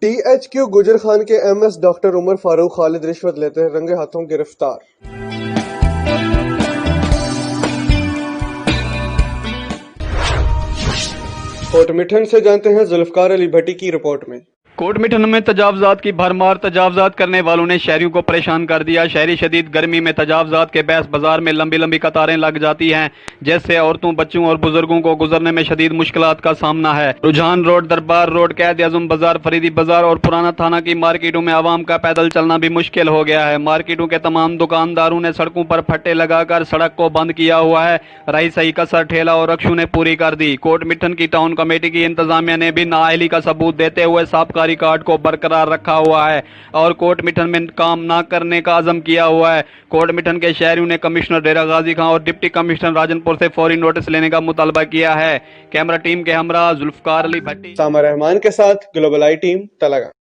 T H Q گجر خان کے M S doctor عمر فاروق خالد رشوت لیتے رنگے ہاتھوں گرفتار۔ کوٹ مٹھن سے جانتے ہیں ذوالفقار علی بھٹی کی رپورٹ میں۔ کوٹ مٹھن میں تجاوزات کی بھرمار، تجاوزات کرنے والوں نے شہریوں کو پریشان کر دیا۔ شہری شدید گرمی میں تجاوزات کے باعث بازار میں لمبی لمبی قطاریں لگ جاتی ہیں، جس سے عورتوں، بچوں اور بزرگوں کو گزرنے میں شدید مشکلات کا سامنا ہے۔ رجحان روڈ، دربار روڈ، قائد اعظم بازار، فریدی بازار اور پرانا تھانہ کی مارکیٹوں میں عوام کا پیدل چلنا بھی مشکل ہو گیا ہے۔ مارکیٹوں کے تمام دکانداروں نے سڑکوں پر پھٹے لگا کر سڑک کو بند کیا ہوا ہے۔ رہی سہی کسر ٹھیلا اور رکشوں نے پوری کر دی۔ کوٹ مٹھن کی ٹاؤن کمیٹی کی انتظامیہ نے بھی نااہلی کا ثبوت دیتے ہوئے سابقہ ریکارڈ کو برقرار رکھا ہوا ہے اور کوٹ مٹھن میں کام نہ کرنے کا عزم کیا ہوا ہے۔ کوٹ مٹھن کے شہریوں نے کمشنر ڈیرہ غازی خان اور ڈپٹی کمشنر راجن پور سے فوری نوٹس لینے کا مطالبہ کیا ہے۔ کیمرہ ٹیم کے ہمراہ ذوالفقار علی بھٹی، سامہ رحمان کے ساتھ گلوبل آئی ٹیم، تلنگانہ۔